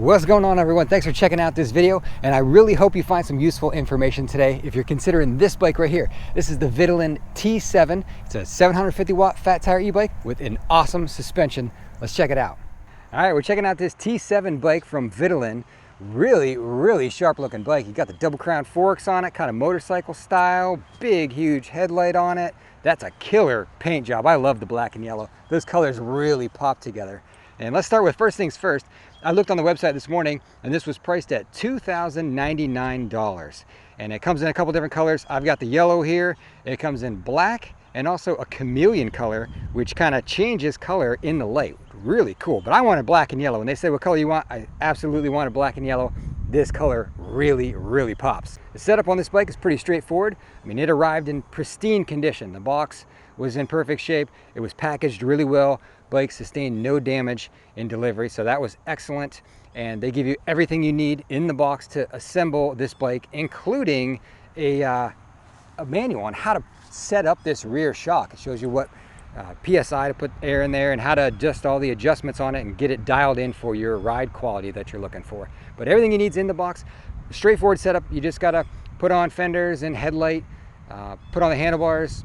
What's going on, everyone? Thanks for checking out this video, and I really hope you find some useful information today if you're considering this bike right here. This is the Vitilan T7. It's a 750 watt fat tire e-bike with an awesome suspension. Let's check it out. All right, we're checking out this T7 bike from Vitilan. Really sharp looking bike. You got the double crown forks on it, kind of motorcycle style, big huge headlight on it. That's a killer paint job. I love the black and yellow. Those colors really pop together. And let's start with first things first. I looked on the website this morning and this was priced at $2,099. And it comes in a couple different colors. I've got the yellow here. It comes in black and also a chameleon color, which kind of changes color in the light. Really cool, but I wanted black and yellow. And they said, what color you want? I absolutely wanted black and yellow. This color really pops. The setup on this bike is pretty straightforward. I mean, it arrived in pristine condition. The box was in perfect shape. It was packaged really well. Bike sustained no damage in delivery, so that was excellent. And they give you everything you need in the box to assemble this bike, including a manual on how to set up this rear shock. It shows you what PSI to put air in there and how to adjust all the adjustments on it and get it dialed in for your ride quality that you're looking for. But everything you need is in the box. Straightforward setup. You just gotta put on fenders and headlight, put on the handlebars,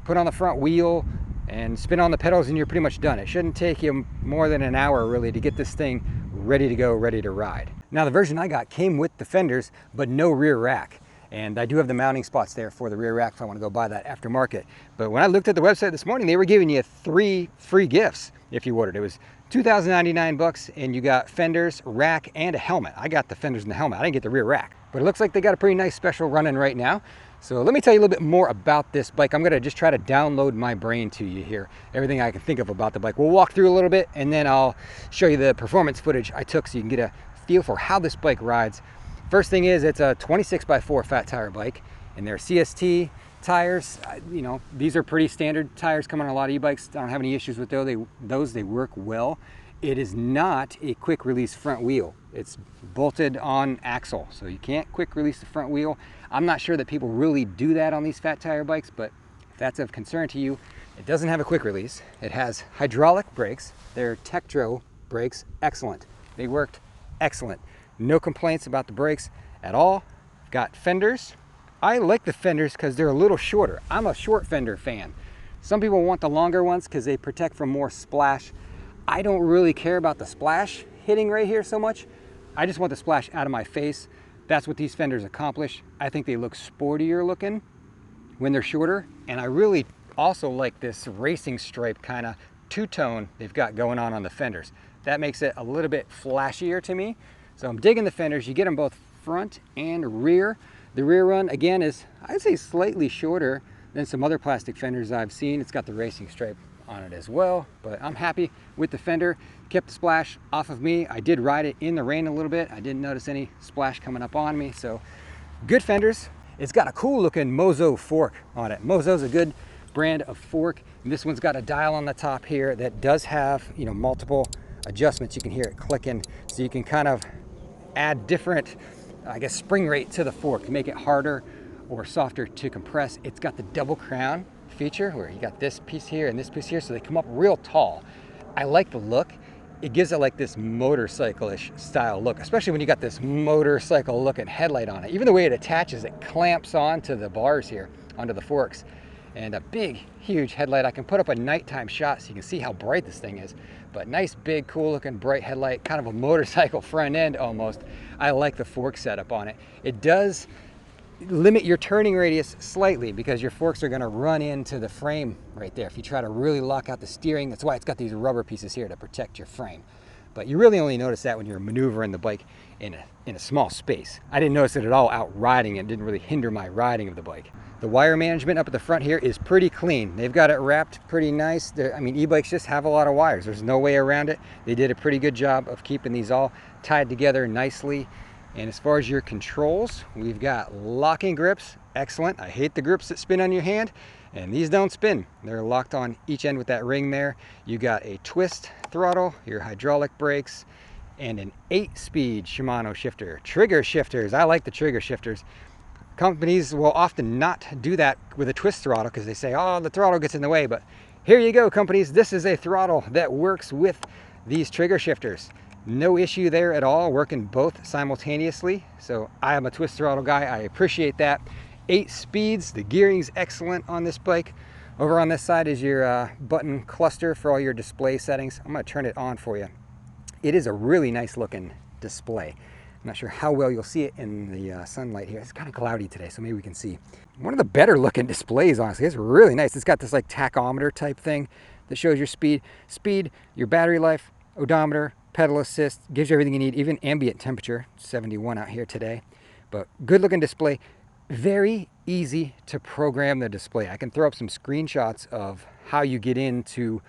put on the front wheel, and spin on the pedals, and you're pretty much done. It shouldn't take you more than an hour really to get this thing ready to go, ready to ride. Now the version I got came with the fenders, but no rear rack. And I do have the mounting spots there for the rear rack if I want to go buy that aftermarket. But when I looked at the website this morning, they were giving you 3 free gifts if you ordered. It was $2,099 and you got fenders, rack, and a helmet. I got the fenders and the helmet. I didn't get the rear rack. But it looks like they got a pretty nice special running right now. So let me tell you a little bit more about this bike. I'm gonna just try to download my brain to you here. Everything I can think of about the bike. We'll walk through a little bit and then I'll show you the performance footage I took so you can get a feel for how this bike rides. First thing is, it's a 26x4 fat tire bike, and they're CST tires. You know, these are pretty standard tires coming on a lot of e-bikes. I don't have any issues with those. They work well. It is not a quick release front wheel. It's bolted on axle, so you can't quick release the front wheel. I'm not sure that people really do that on these fat tire bikes, but if that's of concern to you, it doesn't have a quick release. It has hydraulic brakes. They're Tektro brakes, excellent. They worked excellent. No complaints about the brakes at all. Got fenders. I like the fenders because they're a little shorter. I'm a short fender fan. Some people want the longer ones because they protect from more splash. I don't really care about the splash hitting right here so much. I just want the splash out of my face. That's what these fenders accomplish. I think they look sportier looking when they're shorter. And I really also like this racing stripe kind of two-tone they've got going on the fenders. That makes it a little bit flashier to me. So I'm digging the fenders. You get them both front and rear. The rear run, again, is, I'd say, slightly shorter than some other plastic fenders I've seen. It's got the racing stripe on it as well, but I'm happy with the fender. Kept the splash off of me. I did ride it in the rain a little bit. I didn't notice any splash coming up on me, so good fenders. It's got a cool looking Mozo fork on it. Mozo's a good brand of fork. And this one's got a dial on the top here that does have, you know, multiple adjustments. You can hear it clicking, so you can kind of add different, I guess, spring rate to the fork to make it harder or softer to compress. It's got the double crown feature where you got this piece here and this piece here, so they come up real tall. I like the look. It gives it like this motorcycle-ish style look, especially when you got this motorcycle looking headlight on it. Even the way it attaches, it clamps onto the bars here, onto the forks. And a big, huge headlight. I can put up a nighttime shot so you can see how bright this thing is. But nice, big, cool looking bright headlight, kind of a motorcycle front end almost. I like the fork setup on it. It does limit your turning radius slightly because your forks are gonna run into the frame right there. If you try to really lock out the steering, that's why it's got these rubber pieces here to protect your frame. But you really only notice that when you're maneuvering the bike in a small space. I didn't notice it at all out riding. It didn't really hinder my riding of the bike. The wire management up at the front here is pretty clean. They've got it wrapped pretty nice. I mean, e-bikes just have a lot of wires. There's no way around it. They did a pretty good job of keeping these all tied together nicely. And as far as your controls, we've got locking grips. Excellent. I hate the grips that spin on your hand, and these don't spin. They're locked on each end with that ring there. You got a twist throttle, your hydraulic brakes, and an 8-speed Shimano shifter. Trigger shifters. I like the trigger shifters. Companies will often not do that with a twist throttle because they say, oh, the throttle gets in the way. But here you go, companies. This is a throttle that works with these trigger shifters. No issue there at all, working both simultaneously. So I am a twist throttle guy, I appreciate that. 8 speeds, the gearing's excellent on this bike. Over on this side is your button cluster for all your display settings. I'm gonna turn it on for you. It is a really nice looking display. I'm not sure how well you'll see it in the sunlight here. It's kind of cloudy today, so maybe we can see. One of the better looking displays, honestly. It's really nice. It's got this like tachometer type thing that shows your speed, your battery life, odometer, pedal assist, gives you everything you need, even ambient temperature, 71 out here today. But good looking display, very easy to program the display. I can throw up some screenshots of how you get into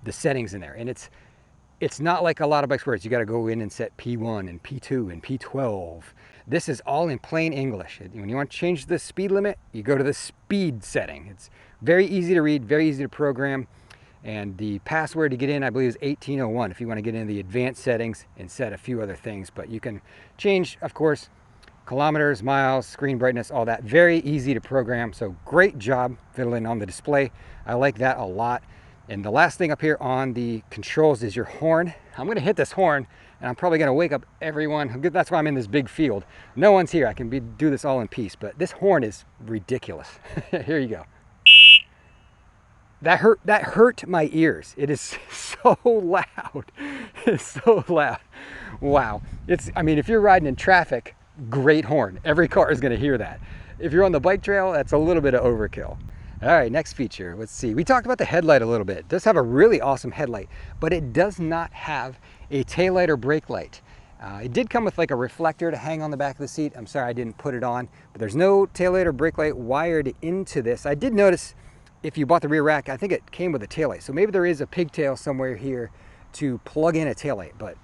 the settings in there. And it's not like a lot of bikes where you got to go in and set P1 and P2 and P12. This is all in plain English. When you want to change the speed limit, you go to the speed setting. It's very easy to read, very easy to program. And the password to get in, I believe, is 1801 if you want to get into the advanced settings and set a few other things. But you can change, of course, kilometers, miles, screen brightness, all that. Very easy to program. So great job, Vitilan, on the display. I like that a lot. And the last thing up here on the controls is your horn. I'm going to hit this horn, and I'm probably going to wake up everyone. That's why I'm in this big field. No one's here. I can do this all in peace. But this horn is ridiculous. Here you go. That hurt my ears. It is so loud. It's so loud. Wow. I mean, if you're riding in traffic, great horn. Every car is going to hear that. If you're on the bike trail, that's a little bit of overkill. All right, next feature. Let's see. We talked about the headlight a little bit. It does have a really awesome headlight, but it does not have a taillight or brake light. It did come with like a reflector to hang on the back of the seat. I'm sorry I didn't put it on, but there's no taillight or brake light wired into this. I did notice if you bought the rear rack, I think it came with a taillight. So maybe there is a pigtail somewhere here to plug in a taillight, but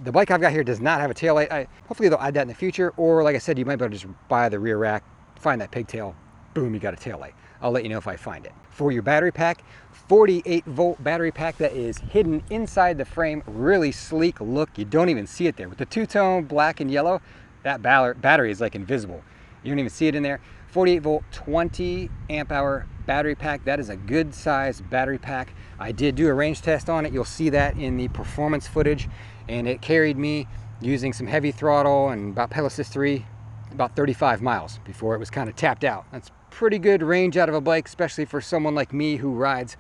the bike I've got here does not have a taillight. Hopefully they'll add that in the future, or like I said, you might be able to just buy the rear rack, find that pigtail, boom, you got a taillight. I'll let you know if I find it. For your battery pack, 48 volt battery pack that is hidden inside the frame. Really sleek look. You don't even see it there. With the two-tone black and yellow, that battery is like invisible. You don't even see it in there. 48 volt, 20 amp hour battery pack. That is a good size battery pack. I did do a range test on it. You'll see that in the performance footage. And it carried me using some heavy throttle and about pedal assist 3, about 35 miles before it was kind of tapped out. That's pretty good range out of a bike, especially for someone like me who rides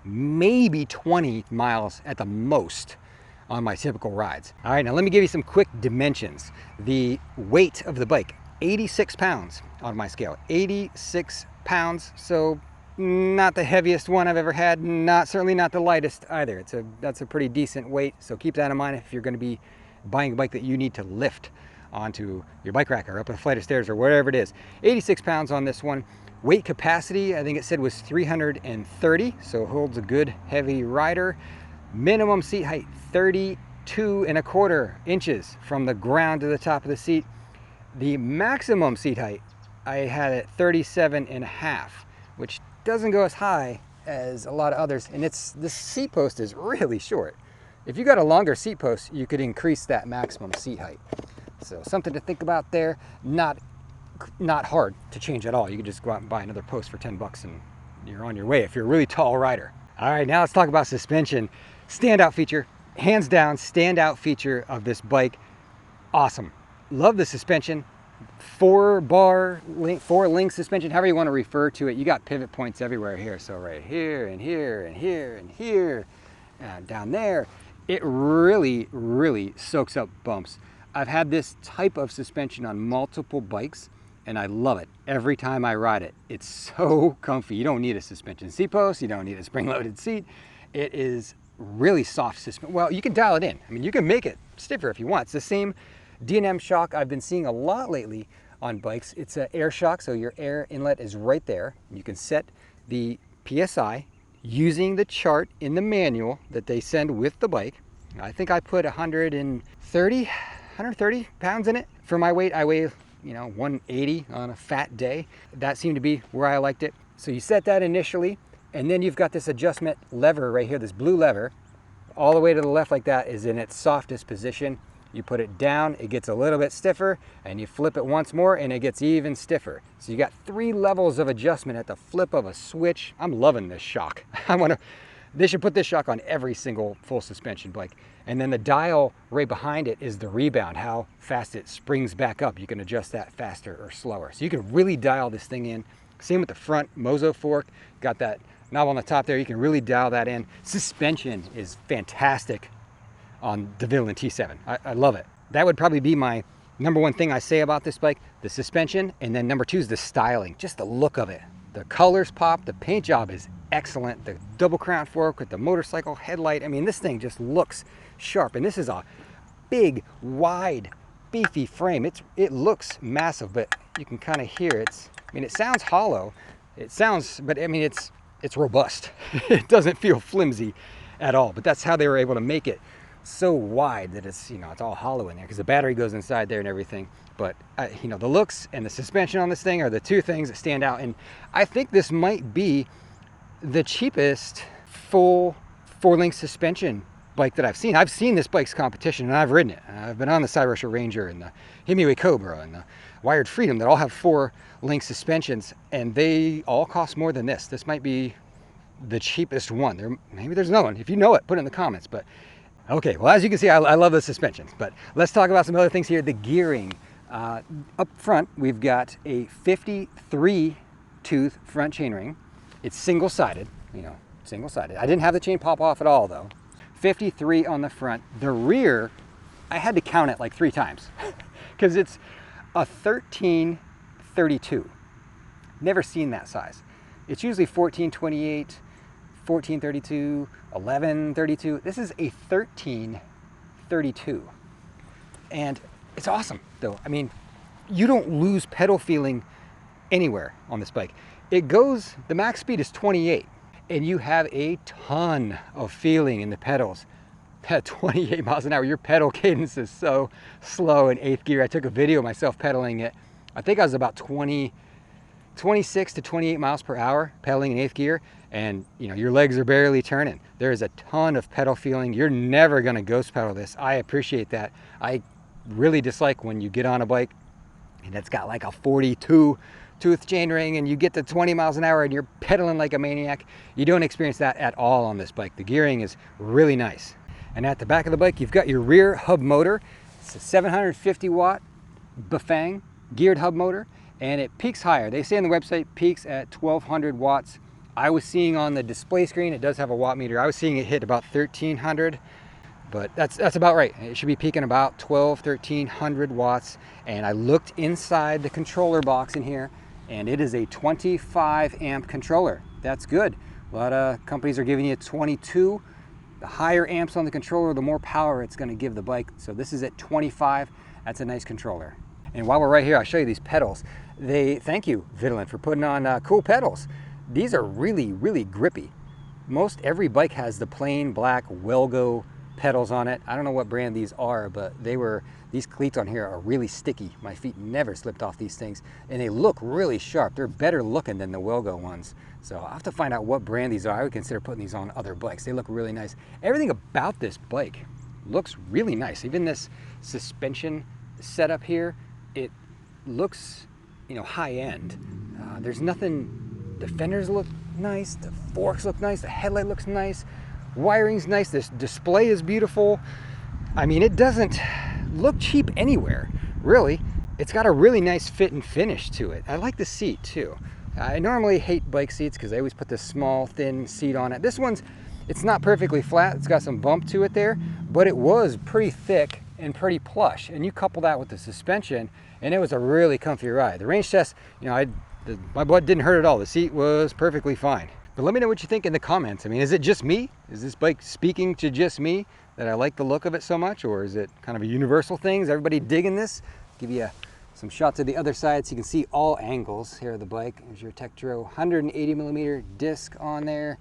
maybe 20 miles at the most on my typical rides. All right, now let me give you some quick dimensions. The weight of the bike, 86 pounds on my scale, 86 pounds. So not the heaviest one I've ever had, certainly not the lightest either. That's a pretty decent weight. So keep that in mind if you're going to be buying a bike that you need to lift onto your bike rack or up a flight of stairs or wherever it is. 86 pounds on this one. Weight capacity, I think it said, was 330, so it holds a good heavy rider. Minimum seat height, 32.25 inches from the ground to the top of the seat. The maximum seat height, I had at 37.5, which doesn't go as high as a lot of others, and the seat post is really short. If you got a longer seat post, you could increase that maximum seat height. So something to think about there. Not hard to change at all. You can just go out and buy another post for 10 bucks and you're on your way if you're a really tall rider. All right, now let's talk about suspension. Standout feature, hands down, standout feature of this bike. Awesome. Love the suspension. 4-link suspension, however you want to refer to it. You got pivot points everywhere here. So right here and here and here and here and down there. It really, really soaks up bumps. I've had this type of suspension on multiple bikes and I love it every time I ride it. It's so comfy. You don't need a suspension seat post. You don't need a spring-loaded seat. It is really soft suspension. Well, you can dial it in. I mean, you can make it stiffer if you want. It's the same D&M shock I've been seeing a lot lately on bikes. It's an air shock, so your air inlet is right there. You can set the PSI using the chart in the manual that they send with the bike. I think I put 130 pounds in it. For my weight, I weigh 180 on a fat day. That seemed to be where I liked it. So you set that initially, and then you've got this adjustment lever right here, this blue lever, all the way to the left like that is in its softest position. You put it down, it gets a little bit stiffer, and you flip it once more and it gets even stiffer. So you got 3 levels of adjustment at the flip of a switch. I'm loving this shock. I want to They should put this shock on every single full suspension bike. And then the dial right behind it is the rebound, how fast it springs back up. You can adjust that faster or slower. So you can really dial this thing in. Same with the front Mozo fork. Got that knob on the top there. You can really dial that in. Suspension is fantastic on the Vitilan T7. I love it. That would probably be my number one thing I say about this bike, the suspension. And then number two is the styling, just the look of it. The colors pop, the paint job is excellent. The double crown fork with the motorcycle headlight. I mean, this thing just looks sharp. And this is a big, wide, beefy frame. It looks massive, but you can kind of hear it sounds hollow. But I mean, it's robust. It doesn't feel flimsy at all, but that's how they were able to make it so wide that it's, it's all hollow in there because the battery goes inside there and everything. But the looks and the suspension on this thing are the two things that stand out. And I think this might be the cheapest full 4-link suspension bike that I've seen. I've seen this bike's competition and I've ridden it. I've been on the Side Rusher Ranger and the Hemiway Cobra and the Wired Freedom that all have 4-link suspensions, and they all cost more than this. This might be the cheapest one. Maybe there's another one. If you know it, put it in the comments. But okay, well, as you can see, I love the suspensions. But let's talk about some other things here. The gearing. Up front, we've got a 53 tooth front chainring. It's single-sided, single-sided. I didn't have the chain pop off at all though. 53 on the front. The rear, I had to count it like 3 times because it's a 1332. Never seen that size. It's usually 1428, 1432, 1132. This is a 1332. And it's awesome though. I mean, you don't lose pedal feeling anywhere on this bike. The max speed is 28 and you have a ton of feeling in the pedals. At 28 miles an hour, your pedal cadence is so slow in 8th gear. I took a video of myself pedaling it. I think I was about 26 to 28 miles per hour pedaling in 8th gear, and your legs are barely turning. There is a ton of pedal feeling. You're never gonna ghost pedal this. I appreciate that. I really dislike when you get on a bike and it's got like a 42 tooth chainring and you get to 20 miles an hour and you're pedaling like a maniac. You don't experience that at all on this bike. The gearing is really nice. And at the back of the bike, you've got your rear hub motor. It's a 750 watt Bafang geared hub motor, and it peaks higher. They say on the website peaks at 1200 watts. I was seeing on the display screen, it does have a watt meter. I was seeing it hit about 1300, but that's about right. It should be peaking about 1300 watts. And I looked inside the controller box in here, and it is a 25 amp controller. That's good. A lot of companies are giving you 22. The higher amps on the controller, the more power it's going to give the bike. So this is at 25. That's a nice controller. And while we're right here, I'll show you these pedals. Thank you, Vitilan, for putting on cool pedals. These are really, really grippy. Most every bike has the plain black Welgo pedals on it. I don't know what brand these are, but these cleats on here are really sticky. My feet never slipped off these things, and they look really sharp. They're better looking than the Welgo ones. So I'll have to find out what brand these are. I would consider putting these on other bikes. They look really nice. Everything about this bike looks really nice. Even this suspension setup here, it looks, high end. There's nothing, the fenders look nice, the forks look nice, the headlight looks nice, wiring's nice, this display is beautiful. I mean, it doesn't look cheap anywhere, really. It's got a really nice fit and finish to it. I like the seat too. I normally hate bike seats because they always put this small, thin seat on it. This one's, it's not perfectly flat. It's got some bump to it there, but it was pretty thick and pretty plush. And you couple that with the suspension, and it was a really comfy ride. The range test, my butt didn't hurt at all. The seat was perfectly fine. But let me know what you think in the comments. I mean, is it just me? Is this bike speaking to just me that I like the look of it so much, or is it kind of a universal thing? Is everybody digging this? Give you some shots of the other side so you can see all angles here of the bike. There's your Tektro 180 millimeter disc on there,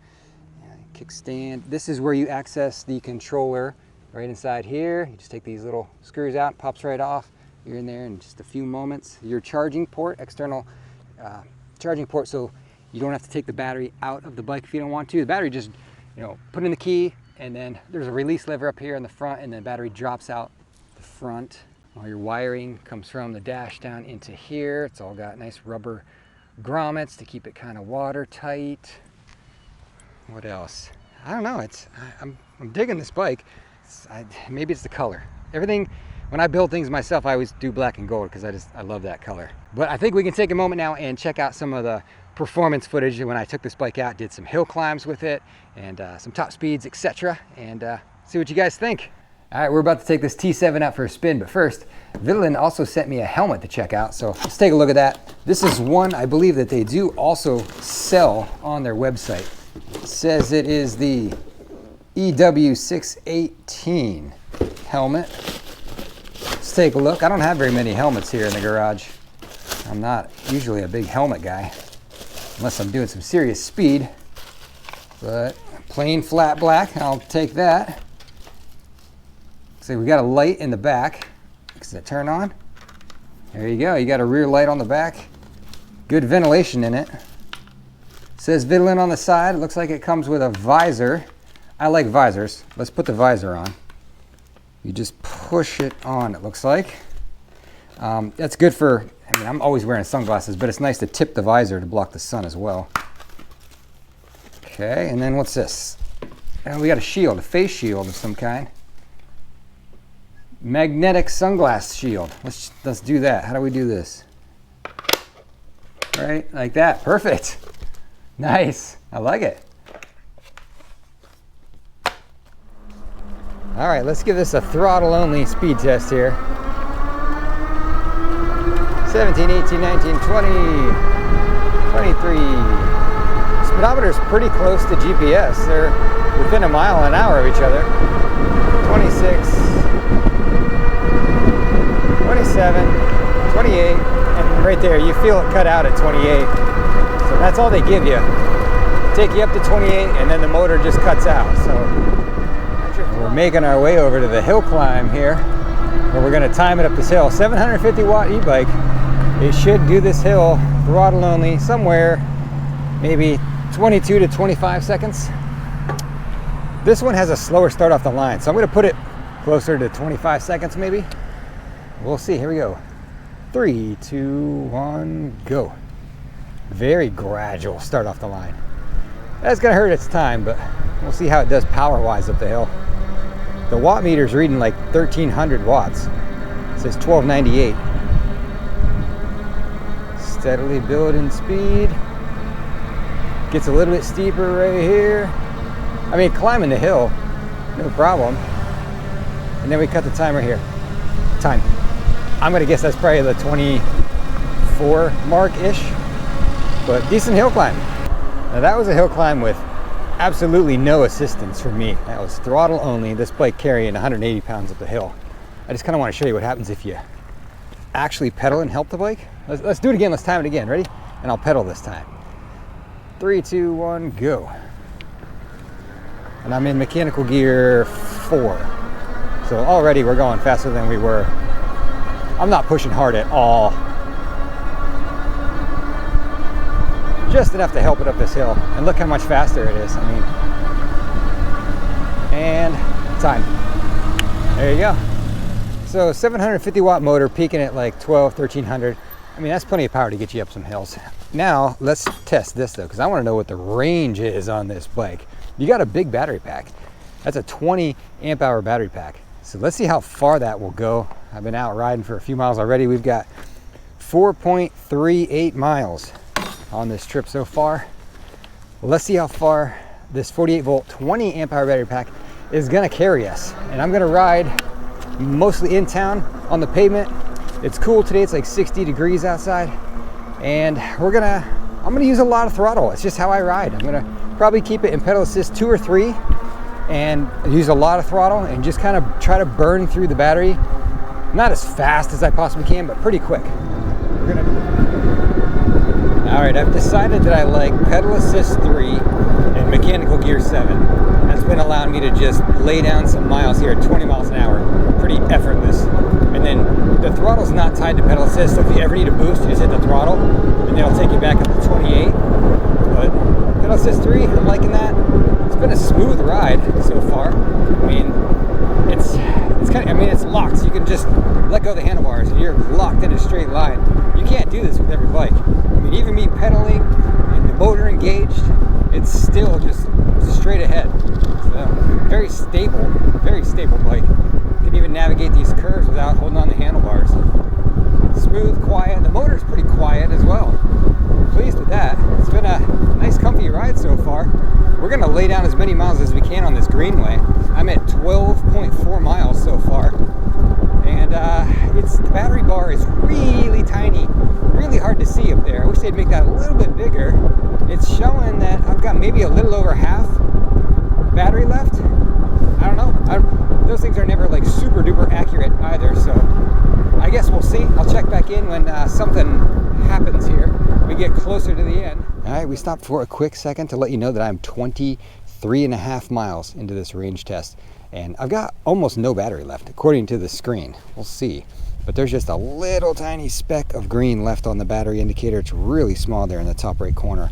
kickstand. This is where you access the controller right inside here. You just take these little screws out, pops right off. You're in there in just a few moments. Your charging port, external charging port, so you don't have to take the battery out of the bike if you don't want to. The battery just, put in the key, and then there's a release lever up here in the front, and the battery drops out the front. All your wiring comes from the dash down into here. It's all got nice rubber grommets to keep it kind of watertight. What else? I don't know. I'm digging this bike. Maybe it's the color. Everything, when I build things myself, I always do black and gold because I love that color. But I think we can take a moment now and check out some of the performance footage when I took this bike out, did some hill climbs with it, and some top speeds, etc. And see what you guys think. All right, we're about to take this T7 out for a spin, but first, Vitilan also sent me a helmet to check out, so let's take a look at that. This is one I believe that they do also sell on their website. It says it is the EW618 helmet. Let's take a look. I don't have very many helmets here in the garage. I'm not usually a big helmet guy, unless I'm doing some serious speed, but plain flat black, I'll take that. So we got a light in the back. Does it turn on? There you go. You got a rear light on the back. Good ventilation in it. It says Vitilan on the side. It looks like it comes with a visor. I like visors. Let's put the visor on. You just push it on, it looks like. That's good for, I mean, I'm always wearing sunglasses, but it's nice to tip the visor to block the sun as well. Okay, and then what's this? We got a shield, a face shield of some kind. Magnetic sunglass shield. Let's do that. How do we do this? Right, like that. Perfect. Nice. I like it. All right, let's give this a throttle only speed test here. 17, 18, 19, 20, 23. Speedometer is pretty close to GPS. They're within a mile an hour of each other. 26, 27, 28, and right there you feel it cut out at 28. So that's all they give you. Take you up to 28 and then the motor just cuts out. So we're making our way over to the hill climb here, where we're going to time it up this hill. 750 watt e-bike. It should do this hill throttle only somewhere maybe 22 to 25 seconds. This one has a slower start off the line, so I'm going to put it closer to 25 seconds maybe. We'll see. Here we go. 3, 2, 1, go. Very gradual start off the line. That's going to hurt its time, but we'll see how it does power-wise up the hill. The watt meter's reading like 1,300 watts. It says 1298. Steadily building speed. Gets a little bit steeper right here. I mean, climbing the hill, no problem. And then we cut the timer here. Time. I'm gonna guess that's probably the 24 mark-ish, but decent hill climb. Now that was a hill climb with absolutely no assistance from me. That was throttle only, this bike carrying 180 pounds up the hill. I just kind of want to show you what happens if you actually pedal and help the bike. Let's do it again, let's time it again, ready? And I'll pedal this time. 3, 2, 1, go. And I'm in mechanical gear 4. So already we're going faster than we were. I'm not pushing hard at all. Just enough to help it up this hill. And look how much faster it is. I mean, and time. There you go. So 750 watt motor peaking at like 1300. I mean, that's plenty of power to get you up some hills. Now let's test this though, because I want to know what the range is on this bike. You got a big battery pack. That's a 20 amp hour battery pack. So let's see how far that will go. I've been out riding for a few miles already. We've got 4.38 miles on this trip so far. Well, let's see how far this 48 volt 20 amp hour battery pack is gonna carry us. And I'm gonna ride mostly in town on the pavement. It's cool today, it's like 60 degrees outside. And I'm gonna use a lot of throttle. It's just how I ride. I'm gonna probably keep it in pedal assist 2 or 3 and use a lot of throttle and just kind of try to burn through the battery. Not as fast as I possibly can, but pretty quick. All right, I've decided that I like pedal assist 3 and mechanical gear 7. That's been allowing me to just lay down some miles here at 20 miles an hour, pretty effortless. And then the throttle's not tied to pedal assist, so if you ever need a boost, you just hit the throttle, and then it'll take you back up to 28. But pedal assist 3, I'm liking that. It's been a smooth ride so far. I mean, it's kind of, I mean, it's locked, so you can just let go of the handlebars and you're locked in a straight line. You can't do this with every bike. I mean, even me pedaling and the motor engaged, it's still just straight ahead. So, very stable bike. Can even navigate these curves without holding on the handlebars. Smooth, quiet. The motor's pretty quiet as well. Pleased with that. It's been a nice comfy ride so far. We're gonna lay down as many miles as we can on this greenway. I'm at 12.4 miles so far. And the battery bar is really tiny, really hard to see up there. I wish they'd make that a little bit bigger. It's showing that I've got maybe a little over half battery left. I don't know. Those things are never like super duper accurate either, so I guess we'll see. I'll check back in when something happens here. We get closer to the end. All right, we stopped for a quick second to let you know that I'm 23.5 miles into this range test, and I've got almost no battery left according to the screen. We'll see. But there's just a little tiny speck of green left on the battery indicator. It's really small there in the top right corner.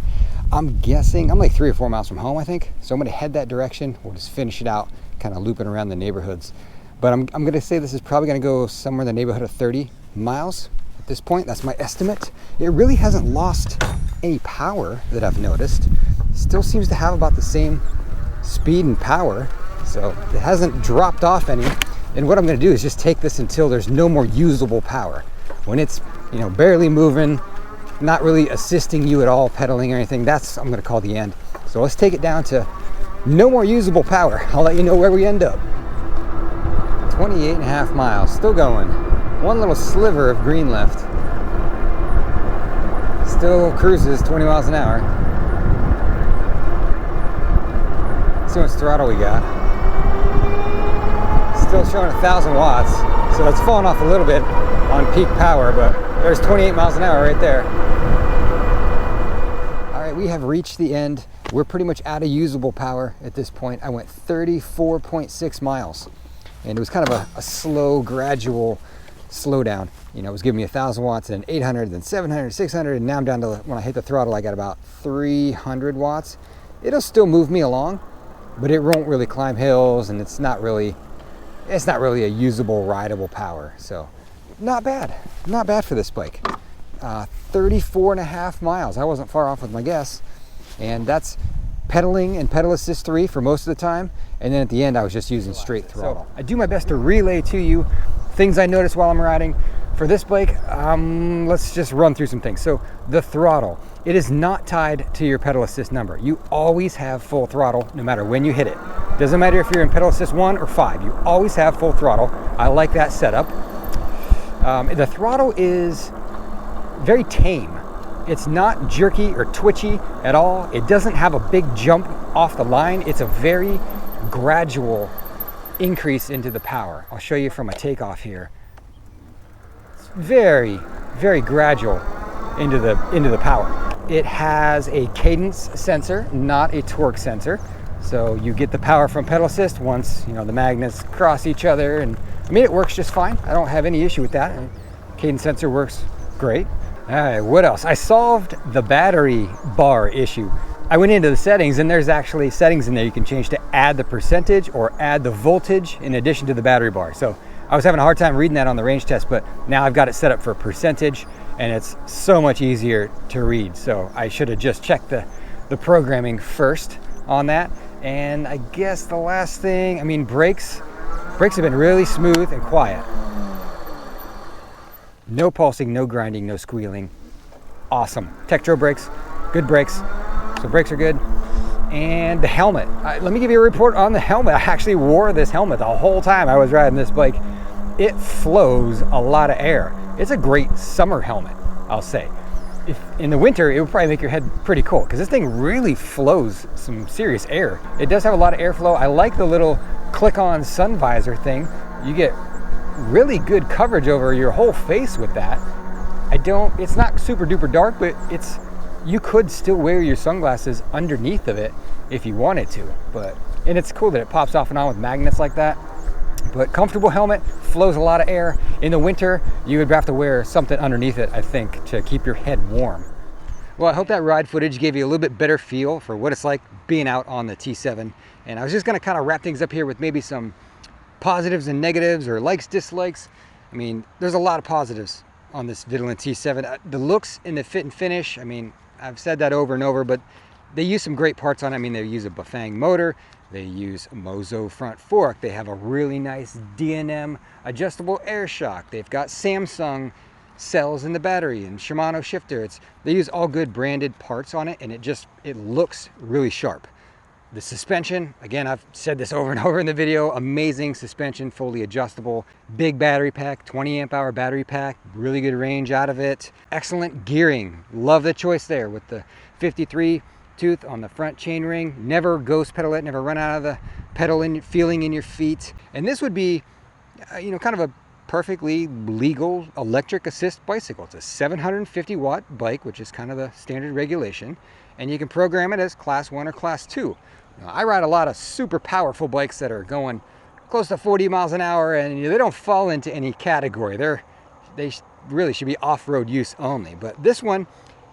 I'm guessing I'm like 3 or 4 miles from home, I think. So I'm gonna head that direction. We'll just finish it out, kind of looping around the neighborhoods. But I'm gonna say this is probably gonna go somewhere in the neighborhood of 30 miles at this point. That's my estimate. It really hasn't lost any power that I've noticed. Still seems to have about the same speed and power. So it hasn't dropped off any. And what I'm gonna do is just take this until there's no more usable power. When it's, you know, barely moving, not really assisting you at all, pedaling or anything, that's, I'm gonna call the end. So let's take it down to no more usable power. I'll let you know where we end up. 28.5 miles, still going. One little sliver of green left. Still cruises 20 miles an hour. Let's see how much throttle we got. Still showing 1,000 watts, so that's fallen off a little bit on peak power, but there's 28 miles an hour right there. All right, we have reached the end. We're pretty much out of usable power at this point. I went 34.6 miles, and it was kind of a slow, gradual slowdown. You know, it was giving me 1,000 watts, then 800, then 700, 600, and now I'm down to, when I hit the throttle, I got about 300 watts. It'll still move me along, but it won't really climb hills, and it's not really a usable, rideable power. So not bad for this bike. 34.5 miles. I wasn't far off with my guess. And that's pedaling and pedal assist 3 for most of the time. And then at the end, I was just using straight throttle. So I do my best to relay to you things I notice while I'm riding. For this bike, let's just run through some things. So the throttle, it is not tied to your pedal assist number. You always have full throttle no matter when you hit it. Doesn't matter if you're in pedal assist 1 or 5, you always have full throttle. I like that setup. The throttle is very tame. It's not jerky or twitchy at all. It doesn't have a big jump off the line. It's a very gradual increase into the power. I'll show you from a takeoff here. It's very, very gradual into the power. It has a cadence sensor, not a torque sensor. So you get the power from pedal assist once, you know, the magnets cross each other, and I mean, it works just fine. I don't have any issue with that. Cadence sensor works great. All right, what else? I solved the battery bar issue. I went into the settings, and there's actually settings in there you can change to add the percentage or add the voltage in addition to the battery bar. So I was having a hard time reading that on the range test, but now I've got it set up for percentage, and it's so much easier to read. So I should have just checked the programming first on that. And I guess the last thing, I mean, brakes have been really smooth and quiet. No pulsing, no grinding, no squealing. Awesome. Tektro brakes, good brakes. So brakes are good. And the helmet. Let me give you a report on the helmet. I actually wore this helmet the whole time I was riding this bike. It flows a lot of air. It's a great summer helmet, I'll say. If in the winter, it would probably make your head pretty cold because this thing really flows some serious air. It does have a lot of airflow. I like the little click-on sun visor thing. You get really good coverage over your whole face with that. It's not super duper dark, but you could still wear your sunglasses underneath of it if you wanted to. And it's cool that it pops off and on with magnets like that. But comfortable helmet, flows a lot of air. In the winter, you would have to wear something underneath it, I think, to keep your head warm. Well, I hope that ride footage gave you a little bit better feel for what it's like being out on the T7. And I was just gonna kind of wrap things up here with maybe some positives and negatives or likes, dislikes. I mean, there's a lot of positives on this Vitilan T7. The looks and the fit and finish, I mean, I've said that over and over, but They use some great parts on it. I mean, they use a Bafang motor, they use a Mozo front fork, they have a really nice D&M adjustable air shock, they've got Samsung cells in the battery and Shimano shifter. They use all good branded parts on it, and it looks really sharp. The suspension, again, I've said this over and over in the video, amazing suspension, fully adjustable, big battery pack, 20 amp hour battery pack, really good range out of it. Excellent gearing, love the choice there with the 53 tooth on the front chain ring, never ghost pedal it, never run out of the pedal feeling in your feet. And this would be, you know, kind of a perfectly legal electric assist bicycle. It's a 750 watt bike, which is kind of the standard regulation, and you can program it as class 1 or class 2. Now, I ride a lot of super powerful bikes that are going close to 40 miles an hour, and they don't fall into any category. They really should be off-road use only. But this one,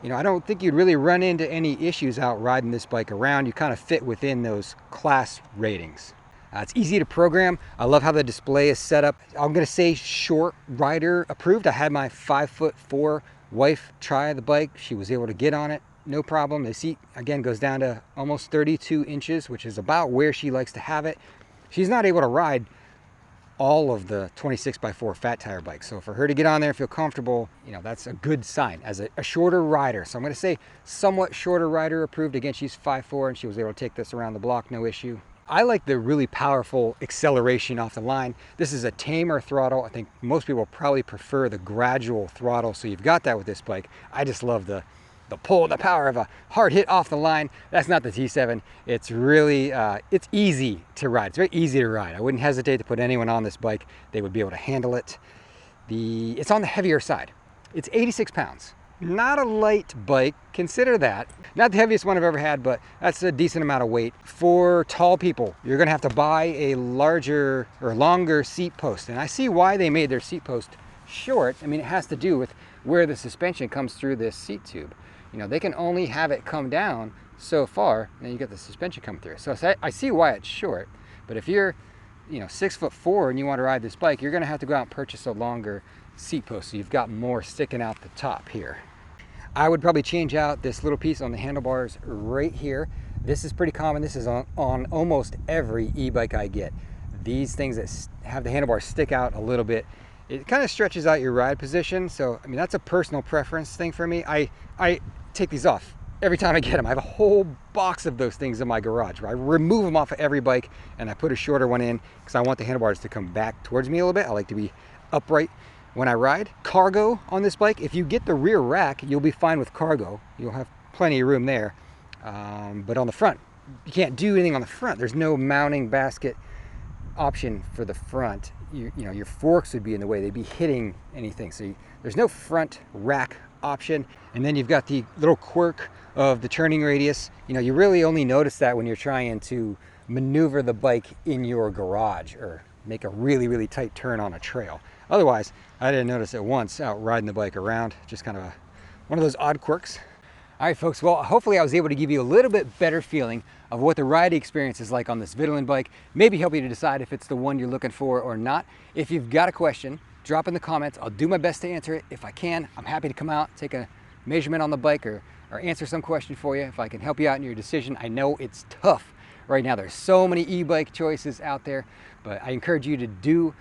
you know, I don't think you'd really run into any issues out riding this bike around. You kind of fit within those class ratings. It's easy to program. I love how the display is set up. I'm gonna say short rider approved. I had my 5'4" wife try the bike. She was able to get on it, no problem. The seat, again, goes down to almost 32 inches, which is about where she likes to have it. She's not able to ride all of the 26x4 fat tire bikes. So for her to get on there and feel comfortable, you know, that's a good sign as a shorter rider. So I'm gonna say somewhat shorter rider approved. Again, she's 5'4" and she was able to take this around the block, no issue. I like the really powerful acceleration off the line. This is a tamer throttle. I think most people probably prefer the gradual throttle, so you've got that with this bike. I just love the pull, the power of a hard hit off the line. That's not the T7. It's really, it's easy to ride. It's very easy to ride. I wouldn't hesitate to put anyone on this bike. They would be able to handle it. It's on the heavier side. It's 86 pounds. Not a light bike, consider that. Not the heaviest one I've ever had, but that's a decent amount of weight. For tall people, you're gonna have to buy a larger or longer seat post. And I see why they made their seat post short. I mean, it has to do with where the suspension comes through this seat tube. You know, they can only have it come down so far, and then you get the suspension come through. So I see why it's short, but if you're, you know, 6'4" and you want to ride this bike, you're gonna have to go out and purchase a longer seat post, so you've got more sticking out the top here. I would probably change out this little piece on the handlebars right here. This is pretty common. This is on almost every e-bike I get. These things that have the handlebars stick out a little bit, it kind of stretches out your ride position. So, I mean, that's a personal preference thing for me. I take these off every time I get them. I have a whole box of those things in my garage where I remove them off of every bike and I put a shorter one in because I want the handlebars to come back towards me a little bit. I like to be upright when I ride. Cargo on this bike, if you get the rear rack, you'll be fine with cargo. You'll have plenty of room there. But on the front, you can't do anything on the front. There's no mounting basket option for the front. You know, your forks would be in the way. They'd be hitting anything. So there's no front rack option. And then you've got the little quirk of the turning radius. You know, you really only notice that when you're trying to maneuver the bike in your garage or make a really, really tight turn on a trail. Otherwise, I didn't notice it once out riding the bike around. Just kind of one of those odd quirks. All right, folks, well, hopefully I was able to give you a little bit better feeling of what the riding experience is like on this Vitilan bike. Maybe help you to decide if it's the one you're looking for or not. If you've got a question, drop in the comments. I'll do my best to answer it. If I can, I'm happy to come out, take a measurement on the bike or answer some question for you if I can help you out in your decision. I know it's tough right now. There's so many e-bike choices out there, but I encourage you to do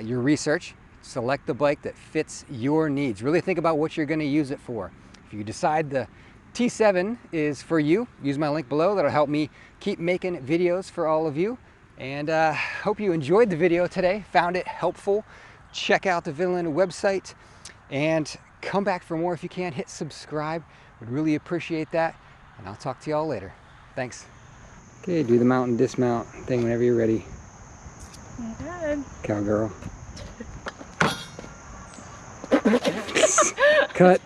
your research. Select the bike that fits your needs. Really think about what you're going to use it for. If you decide the T7 is for you, use my link below. That'll help me keep making videos for all of you. And hope you enjoyed the video today, found it helpful. Check out the Vitilan website and come back for more if you can. Hit subscribe. Would really appreciate that. And I'll talk to y'all later. Thanks. Okay, do the mount and dismount thing whenever you're ready. Good. Cowgirl. Cut.